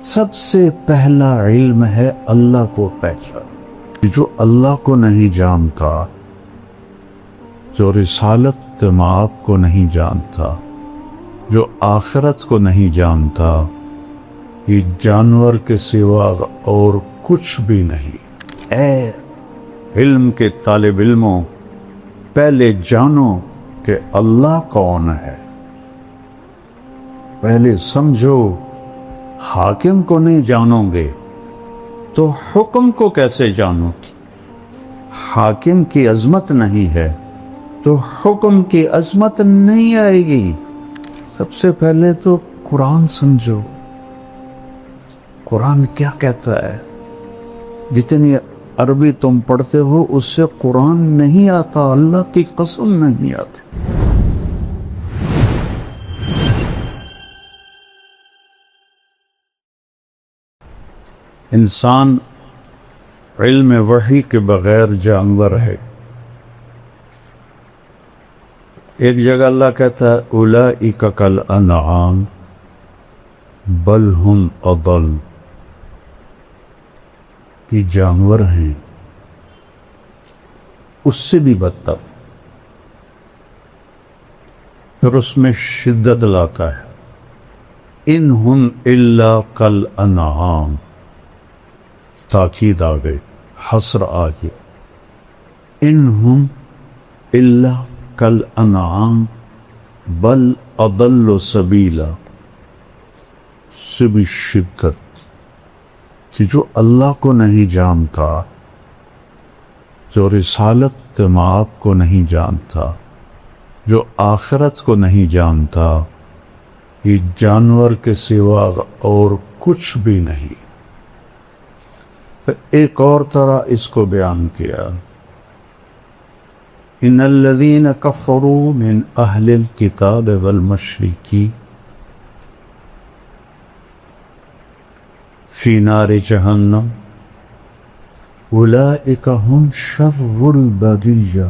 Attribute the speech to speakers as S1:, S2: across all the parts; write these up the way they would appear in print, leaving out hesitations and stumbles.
S1: سب سے پہلا علم ہے اللہ کو پہچان. جو اللہ کو نہیں جانتا، جو رسالت مآب کو نہیں جانتا، جو آخرت کو نہیں جانتا، یہ جانور کے سوا اور کچھ بھی نہیں. اے علم کے طالب علموں، پہلے جانو کہ اللہ کون ہے. پہلے سمجھو. حاکم کو نہیں جانو گے تو حکم کو کیسے جانو گے؟ حاکم کی عظمت نہیں ہے تو حکم کی عظمت نہیں آئے گی. سب سے پہلے تو قرآن سمجھو. قرآن کیا کہتا ہے؟ جتنی عربی تم پڑھتے ہو اس سے قرآن نہیں آتا، اللہ کی قسم نہیں آتی. انسان علم وحی کے بغیر جانور ہے. ایک جگہ اللہ کہتا ہے اولئک کالانعام بل ہم اضل. یہ جانور ہیں، اس سے بھی بدتر. پھر اس میں شدت لاتا ہے ان ہم الا کالانعام. تاکید آ گئی، حسر آ گیا. ان ہم الا کالانعام بل اضل سبیلا. سے بھی شدت کہ جو اللہ کو نہیں جانتا، جو رسالت مآب کو نہیں جانتا، جو آخرت کو نہیں جانتا، یہ جانور کے سوا اور کچھ بھی نہیں. ایک اور طرح اس کو بیان کیا، ان الذین کفروا من اہل الکتاب والمشرکین فی نار جہنم اولئک ہم شر البریہ.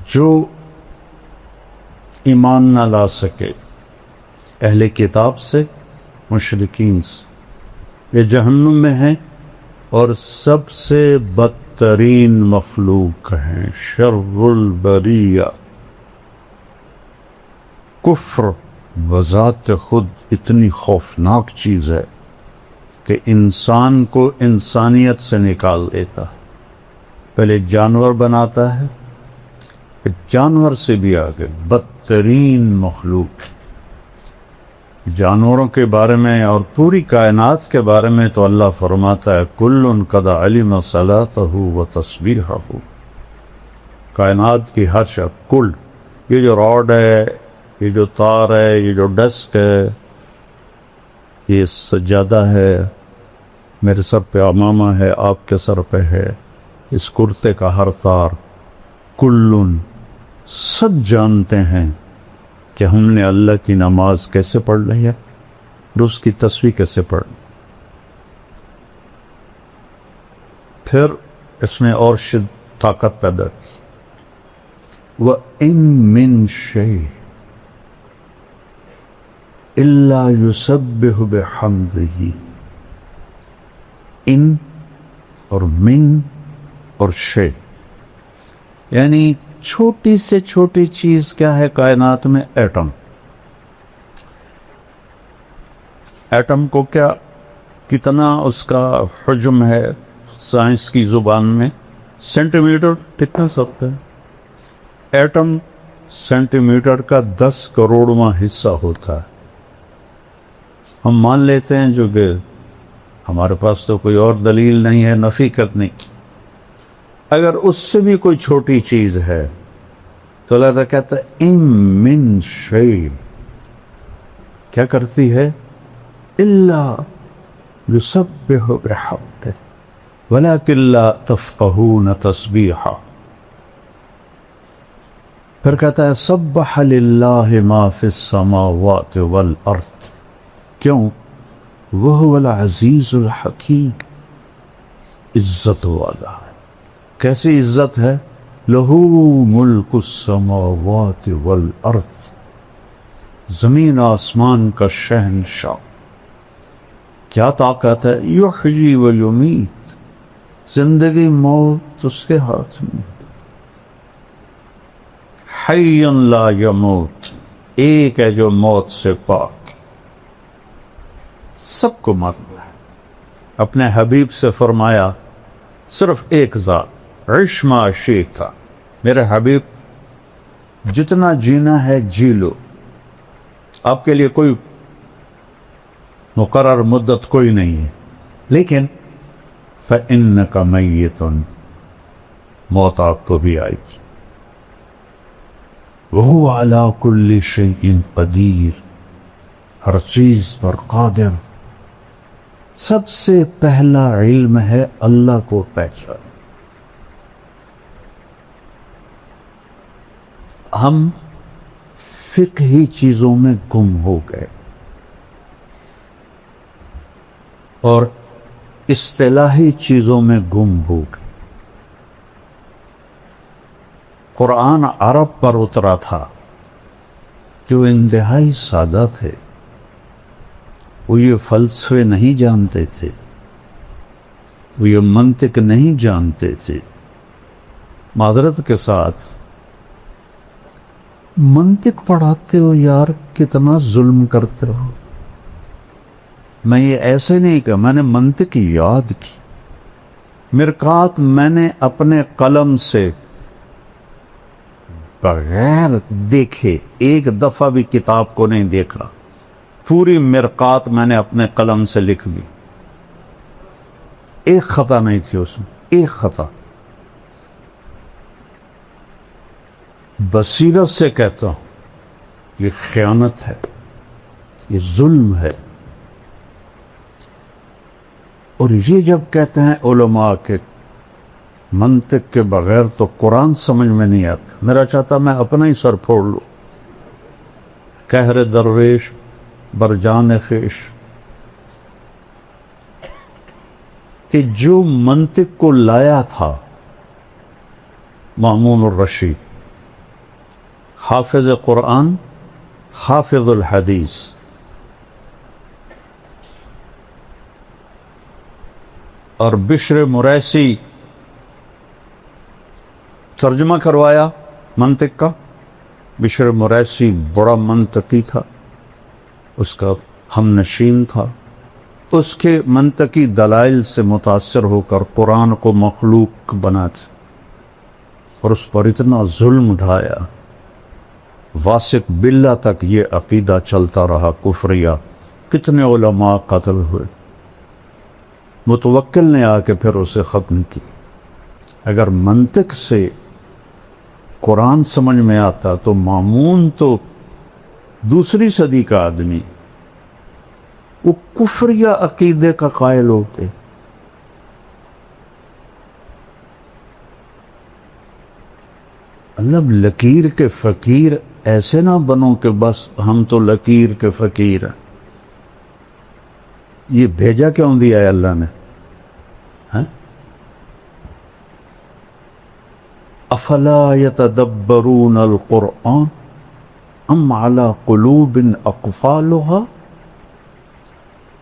S1: جو ایمان نہ لا سکے اہل کتاب سے، مشرکین سے، یہ جہنم میں ہیں اور سب سے بدترین مخلوق ہیں، شر البریہ. کفر بذات خود اتنی خوفناک چیز ہے کہ انسان کو انسانیت سے نکال دیتا. پہلے جانور بناتا ہے، پھر جانور سے بھی آگے بدترین مخلوق. جانوروں کے بارے میں اور پوری کائنات کے بارے میں تو اللہ فرماتا ہے کل قد علم صلاتہ و تسبیحہ. کائنات کی ہر شے، کل، یہ جو راڈ ہے، یہ جو تار ہے، یہ جو ڈسک ہے، یہ سجادہ ہے، میرے سر پہ عمامہ ہے، آپ کے سر پہ ہے، اس کرتے کا ہر تار، کلن، سب جانتے ہیں کہ ہم نے اللہ کی نماز کیسے پڑھ لی ہے اور اس کی تسبیح کیسے پڑھ لی. پھر اس میں اور طاقت پیدا کی. وَإِن مِّن شَيْءٍ إِلَّا يُسَبِّحُ بِحَمْدِهِ. ان اور من اور شے، یعنی چھوٹی سے چھوٹی چیز کیا ہے کائنات میں؟ ایٹم. ایٹم کو کیا، کتنا اس کا حجم ہے سائنس کی زبان میں؟ سینٹی میٹر کتنا سکتا ہے؟ ایٹم سینٹی میٹر کا 10 کروڑواں حصہ ہوتا ہے. ہم مان لیتے ہیں، جو کہ ہمارے پاس تو کوئی اور دلیل نہیں ہے نفی کرنے کی. اگر اس سے بھی کوئی چھوٹی چیز ہے تو اللہ تعالیٰ کہتا ہے ان من شیء، کیا کرتی ہے؟ الا یسبح بحمدہ ولکن لا تفقہون تسبیحہ. پھر کہتا ہے سبح للہ ما فی السماوات والارض. کیوں؟ وہو العزیز الحکیم. عزت والا ہے. کیسی عزت ہے؟ لہو ملک السماوات والارض. زمین آسمان کا شہنشاہ. کیا طاقت ہے؟ یحیی و یمیت، زندگی موت اس کے ہاتھ میں. حی لا یموت، ایک ہے جو موت سے پاک. سب کو مرنا ہے. اپنے حبیب سے فرمایا صرف ایک ذات، عش ما شئت، میرے حبیب جتنا جینا ہے جی لو، آپ کے لیے کوئی مقرر مدت کوئی نہیں ہے، لیکن فَإِنَّكَ مَيِّتٌ، موت آپ کو بھی آئے گی. وَهُوَ عَلَىٰ كُلِّ شَيْءٍ قَدِيرٌ، ہر چیز پر قادر. سب سے پہلا علم ہے اللہ کو پہچان. ہم فقہی چیزوں میں گم ہو گئے اور اصطلاحی چیزوں میں گم ہو گئے. قرآن عرب پر اترا تھا جو انتہائی سادہ تھے. وہ یہ فلسفے نہیں جانتے تھے، وہ یہ منطق نہیں جانتے تھے. معذرت کے ساتھ منطق پڑھاتے ہو یار، کتنا ظلم کرتے ہو. میں یہ ایسے نہیں کہ میں نے منطق یاد کی، مرقات میں نے اپنے قلم سے بغیر دیکھے ایک دفعہ بھی کتاب کو نہیں دیکھا، پوری مرقات میں نے اپنے قلم سے لکھ لی. ایک خطا نہیں تھی اس میں، ایک خطا. بصیرت سے کہتا ہوں یہ خیانت ہے، یہ ظلم ہے. اور یہ جب کہتے ہیں علماء کے منطق کے بغیر تو قرآن سمجھ میں نہیں آتا. میرا چاہتا میں اپنا ہی سر پھوڑ لوں. قہر درویش برجان خیش، کہ جو منطق کو لایا تھا مامون الرشید، حافظ قرآن، حافظ الحدیث، اور بشر مریسی ترجمہ کروایا منطق کا. بشر مریسی بڑا منطقی تھا، اس کا ہم نشین تھا. اس کے منطقی دلائل سے متاثر ہو کر قرآن کو مخلوق بناتے اور اس پر اتنا ظلم ڈھایا. واسق باللہ تک یہ عقیدہ چلتا رہا کفریہ. کتنے علماء قتل ہوئے. متوکل نے آ کے پھر اسے ختم کی. اگر منطق سے قرآن سمجھ میں آتا تو مامون تو دوسری صدی کا آدمی، وہ کفریہ عقیدے کا قائل ہوتے. مطلب لکیر کے فقیر ایسے نہ بنو کہ بس ہم تو لکیر کے فقیر ہیں. یہ بھیجا کیوں دیا ہے اللہ نے؟ افلا یتدبرون القرآن ام علی قلوب اقفالها،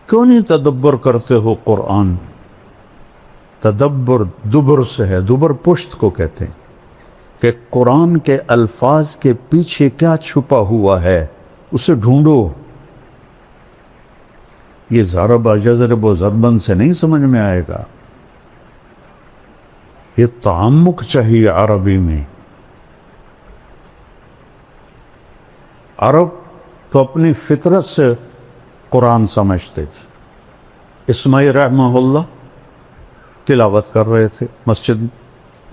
S1: کیوں نہیں تدبر کرتے ہو قرآن؟ تدبر دبر سے ہے، دبر پشت کو کہتے ہیں، کہ قرآن کے الفاظ کے پیچھے کیا چھپا ہوا ہے اسے ڈھونڈو. یہ ضرب جضرب و ضربن سے نہیں سمجھ میں آئے گا. یہ تعمق چاہیے عربی میں. عرب تو اپنی فطرت سے قرآن سمجھتے تھے. اسماعیل رحمہ اللہ تلاوت کر رہے تھے مسجد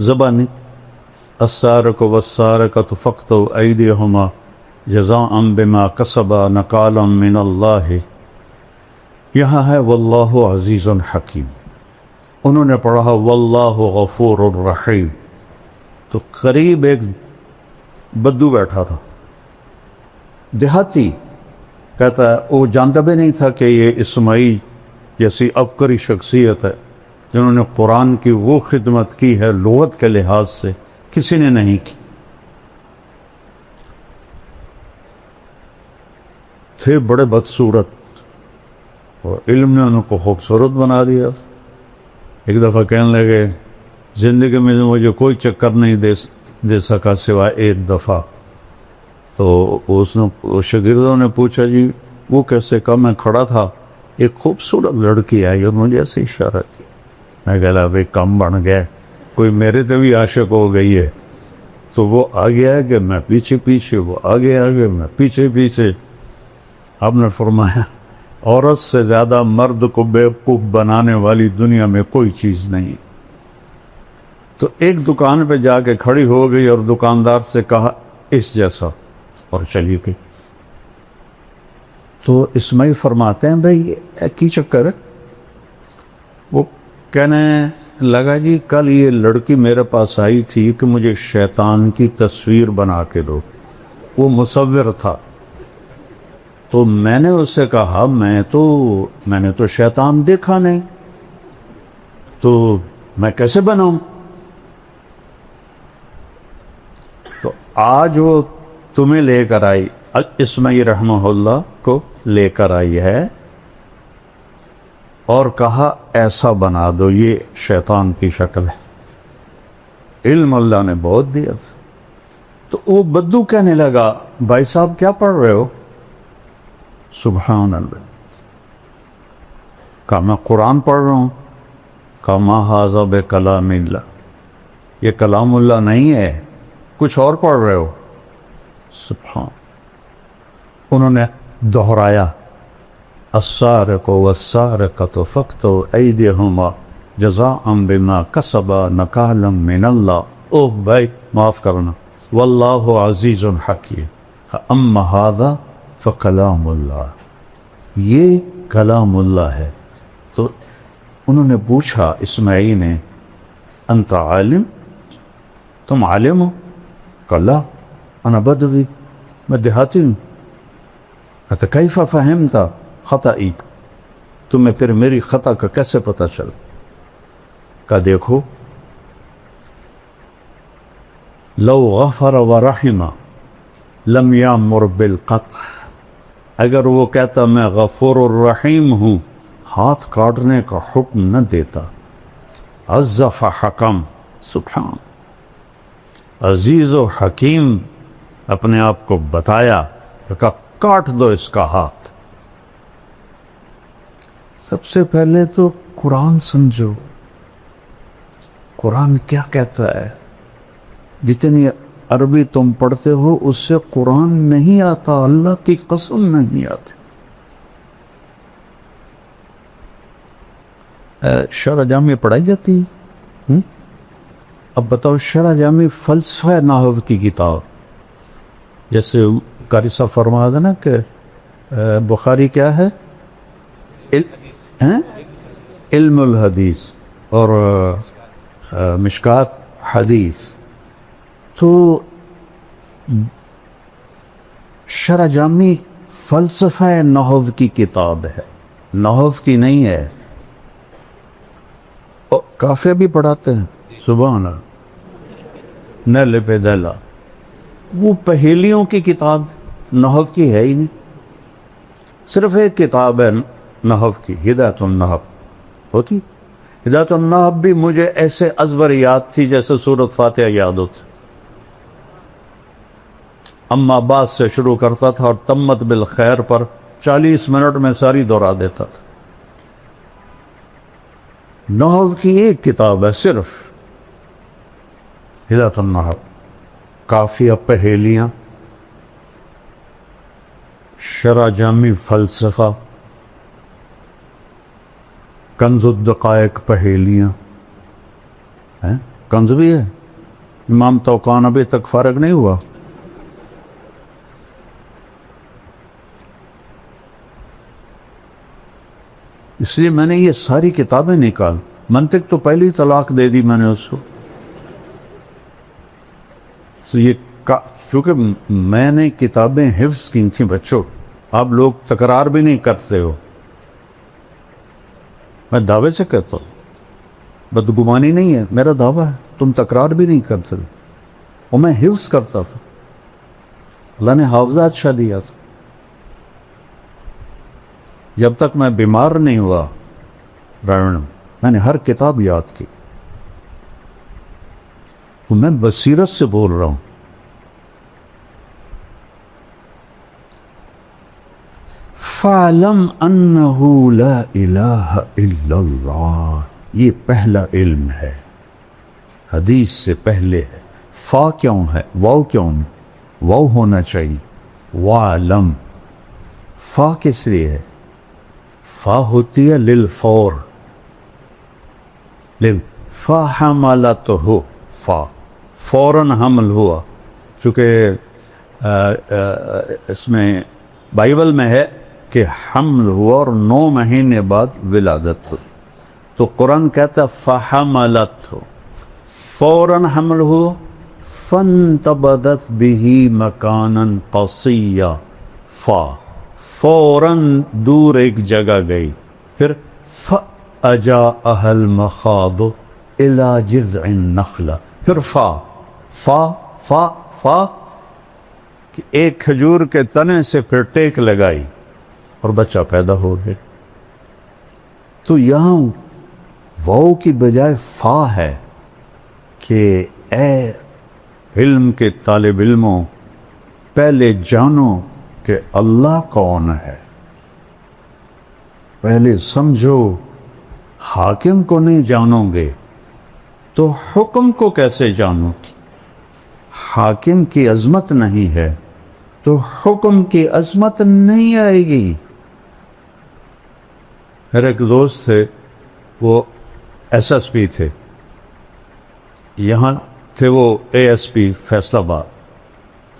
S1: زبانی، السارق والسارقۃ فاقطعوا ایدیہما جزاء بما کسبا نکالا من اللہ. یہاں ہے واللہ عزیز حکیم. انہوں نے پڑھا واللہ غفور الرحیم. تو قریب ایک بدو بیٹھا تھا، دیہاتی، کہتا ہے وہ جانتا بھی نہیں تھا کہ یہ اسماعیل جیسی عبقری شخصیت ہے جنہوں نے قرآن کی وہ خدمت کی ہے لغت کے لحاظ سے کسی نے نہیں کی. تھے بڑے بدصورت اور علم نے ان کو خوبصورت بنا دیا. ایک دفعہ کہنے لگے زندگی میں مجھے کوئی چکر نہیں دے سکا سوائے ایک دفعہ. تو شاگردوں نے پوچھا جی وہ کیسے؟ کہا میں کھڑا تھا ایک خوبصورت لڑکی آئی اور مجھے ایسے اشارہ کیا. میں کہا بھائی کم بن گیا, کوئی میرے تے بھی عاشق ہو گئی ہے. تو وہ آگے آگے میں پیچھے پیچھے, وہ آگے آگے میں پیچھے پیچھے. آپ نے فرمایا عورت سے زیادہ مرد کو بیوقوف بنانے والی دنیا میں کوئی چیز نہیں. تو ایک دکان پہ جا کے کھڑی ہو گئی اور دکاندار سے کہا اس جیسا, اور چلی گئی. تو اسماعیل فرماتے ہیں بھائی کی چکر ہے؟ وہ کہنے لگا جی کل یہ لڑکی میرے پاس آئی تھی کہ مجھے شیطان کی تصویر بنا کے دو. وہ مصور تھا. تو میں نے اس سے کہا میں نے تو شیطان دیکھا نہیں, تو میں کیسے بناؤں؟ تو آج وہ تمہیں لے کر آئی, اسماعیل رحمہ اللہ کو لے کر آئی ہے اور کہا ایسا بنا دو, یہ شیطان کی شکل ہے. علم اللہ نے بہت دیا تھا. تو وہ بدو کہنے لگا بھائی صاحب کیا پڑھ رہے ہو؟ سبحان اللہ. کہا میں قرآن پڑھ رہا ہوں. کہا ما ھذا بکلام اللہ, یہ کلام اللہ نہیں ہے, کچھ اور پڑھ رہے ہو. سبحان. انہوں نے دہرایا السارق والسارقۃ فاقطعوا ایدیہما جزاء بما کسبا نکالا من اللہ. اوہ بھائی معاف کرنا, واللہ عزیز حکیم. اما ھذا فکلام اللہ, یہ کلام اللہ ہے. تو انہوں نے پوچھا اسماعیل نے انت عالم, تم عالم ہو؟ کہا لا انا بدوی, میں دیہاتی ہوں. کہتا کیف فہمت خطئی, تمہیں پھر میری خطا کا کیسے پتہ چلا؟ کہا دیکھو لو غفر ورحم لم یامر بالقطع, اگر وہ کہتا میں غفور الرحیم ہوں ہاتھ کاٹنے کا حکم نہ دیتا. عز فحکم, سبحان, عزیز و حکیم اپنے آپ کو بتایا, کہا کاٹ دو اس کا ہاتھ. سب سے پہلے تو قرآن سمجھو, قرآن کیا کہتا ہے. جتنی عربی تم پڑھتے ہو اس سے قرآن نہیں آتا, اللہ کی قسم نہیں آتی. شرح جامع پڑھائی جاتی ہے. اب بتاؤ شرح جامع فلسفہ نحو کی کتاب, جیسے قاری صاحب فرما دینا کہ بخاری کیا ہے؟ علم الحدیث اور مشکات حدیث. تو شرح جامع فلسفہ نحو کی کتاب ہے, نحو کی نہیں ہے. اور کافیہ بھی پڑھاتے ہیں, سبحان اللہ, نیل پہ دیلا. وہ پہیلیوں کی کتاب نحو کی ہے ہی نہیں. صرف ایک کتاب ہے نحو کی, ہدایت النحو ہوتی. ہدایت النحو بھی مجھے ایسے ازبر یاد تھی جیسے سورۃ فاتحہ یاد ہوتی. اما بعد سے شروع کرتا تھا اور تمت بالخیر پر 40 منٹ میں ساری دہرا دیتا تھا. نحو کی ایک کتاب ہے صرف ہدایت النحو. کافیہ پہیلیاں, شرح جامع فلسفہ, کنز الدقائق پہیلیاں. کنز بھی ہے. امام توقان ابھی تک فارغ نہیں ہوا. اس لیے میں نے یہ ساری کتابیں نکال. منطق تو پہلی طلاق دے دی میں نے اس کو. تو یہ چونکہ میں نے کتابیں حفظ کی تھیں بچوں, آپ لوگ تکرار بھی نہیں کرتے ہو. میں دعوے سے کہتا ہوں, بدگمانی نہیں ہے, میرا دعویٰ ہے, تم تکرار بھی نہیں کرتے. اور میں حفظ کرتا تھا, اللہ نے حافظہ اچھا دیا تھا. جب تک میں بیمار نہیں ہوا راوڑ میں نے ہر کتاب یاد کی. تو میں بصیرت سے بول رہا ہوں. فَعْلَمْ أَنَّهُ لَا إِلَهَ إِلَّا اللَّهِ یہ پہلا علم ہے، حدیث سے پہلے ہے. فا کیوں ہے؟ واو کیوں؟ واو ہونا چاہیے. وَعْلَمْ فا کس لیے ہے؟ فا ہوتی ہے للفور، فا حملتہ، فا فوراً حمل ہوا. چونکہ اس میں بائبل میں ہے کہ حمل ہوا اور 9 مہینے بعد ولادت ہو، تو قرآن کہتا ہے فحملتہ، فوراً حمل ہو. فانتبذت به مکانا قصیا، فا فوراً دور ایک جگہ گئی. پھر فأجاءها المخاض الى جذع النخلہ، پھر فا فا فا فا کہ ایک کھجور کے تنے سے پھر ٹیک لگائی اور بچہ پیدا ہو گیا. تو یہاں واو کی بجائے فا ہے کہ اے علم کے طالب علموں، پہلے جانو کہ اللہ کون ہے. پہلے سمجھو. حاکم کو نہیں جانو گے تو حکم کو کیسے جانو گے؟ حاکم کی عظمت نہیں ہے تو حکم کی عظمت نہیں آئے گی. میرے ایک دوست تھے، وہ ایس ایس پی تھے، یہاں تھے وہ اے ایس پی فیصل آباد.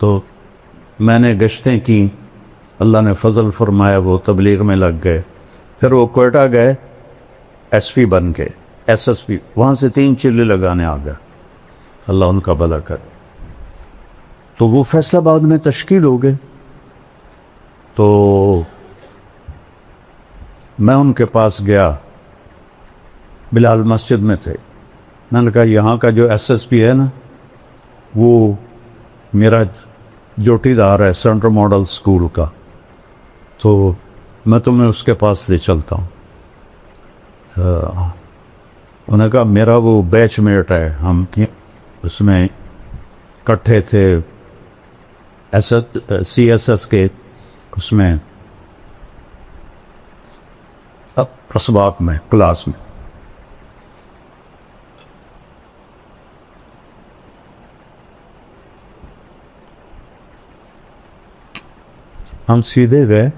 S1: تو میں نے گشتیں کی، اللہ نے فضل فرمایا وہ تبلیغ میں لگ گئے. پھر وہ کوئٹہ گئے، ایس پی بن کے، ایس ایس پی، وہاں سے 3 چلے لگانے آ گئے. اللہ ان کا بھلا کرے. تو وہ فیصل آباد میں تشکیل ہو گئے. تو میں ان کے پاس گیا، بلال مسجد میں تھے. میں نے کہا یہاں کا جو ایس ایس پی ہے نا، وہ میرا جوٹی دار ہے سینٹرل ماڈل اسکول کا، تو میں تمہیں اس کے پاس لے چلتا ہوں. انہوں نے کہا میرا وہ بیچ میٹ ہے، ہم اس میں کٹھے تھے سی ایس ایس کے، اس میں اسباق میں کلاس میں. ہم سیدھے گئے،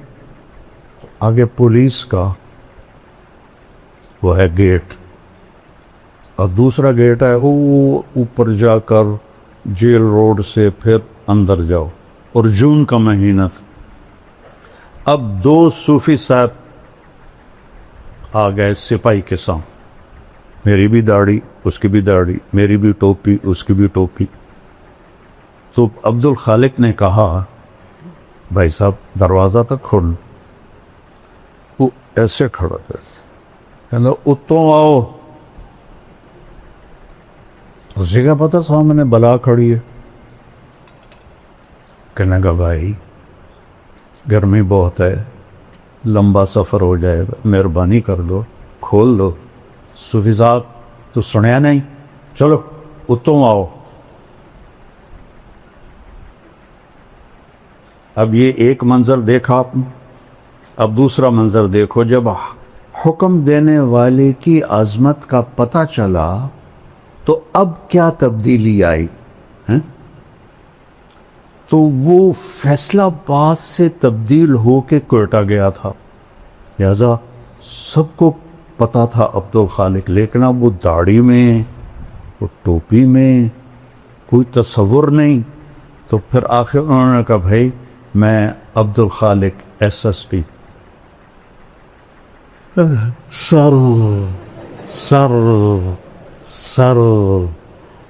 S1: آگے پولیس کا وہ ہے گیٹ، اور دوسرا گیٹ ہے وہ اوپر جا کر جیل روڈ سے پھر اندر جاؤ. اور جون کا مہینہ تھا. اب 2 صوفی صاحب آ گئے سپاہی کے سامنے، میری بھی داڑھی، اس کی بھی داڑھی، میری بھی ٹوپی، اس کی بھی ٹوپی. تو عبد الخالق نے کہا بھائی صاحب دروازہ تک کھول. وہ ایسے کھڑا تھا، کہنا اتوں آؤ. اسی کا پتہ سامنے بلا کھڑی ہے. کہنے کا بھائی گرمی بہت ہے، لمبا سفر ہو جائے گا، مہربانی کر دو، کھول دو. صوفی صاحب تو سنیا نہیں، چلو اتوں آؤ. اب یہ ایک منظر دیکھا آپ نے، اب دوسرا منظر دیکھو. جب حکم دینے والے کی عظمت کا پتہ چلا تو اب کیا تبدیلی آئی ہیں؟ تو وہ فیصلہ آباد سے تبدیل ہو کے کوئٹہ گیا تھا، لہذا سب کو پتا تھا عبد الخالق. لیکن اب وہ داڑھی میں، وہ ٹوپی میں کوئی تصور نہیں. تو پھر آخر انہوں نے کہا بھائی میں Abdul Khaliq S S P. سر سر سر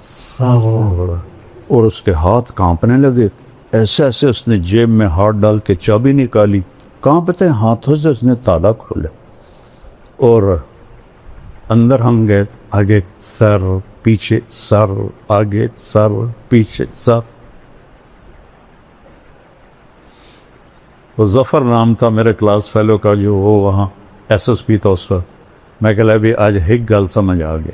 S1: سر، اور اس کے ہاتھ کانپنے لگے. ایسے ایسے اس نے جیب میں ہاتھ ڈال کے چابی نکالی، کانپتے ہاتھوں سے اس نے تالا کھولا اور اندر ہم گئے. آگے سر پیچھے سر، آگے سر پیچھے سر. وہ ظفر نام تھا میرے کلاس فیلو کا جو وہ وہاں ایس ایس پی تھا اس وقت. میں کہ بھی اج ایک گل سمجھ آ گئی,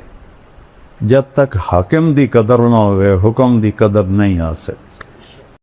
S1: جب تک حاکم دی قدر نہ ہوئے حکم دی قدر نہیں آ سکتی.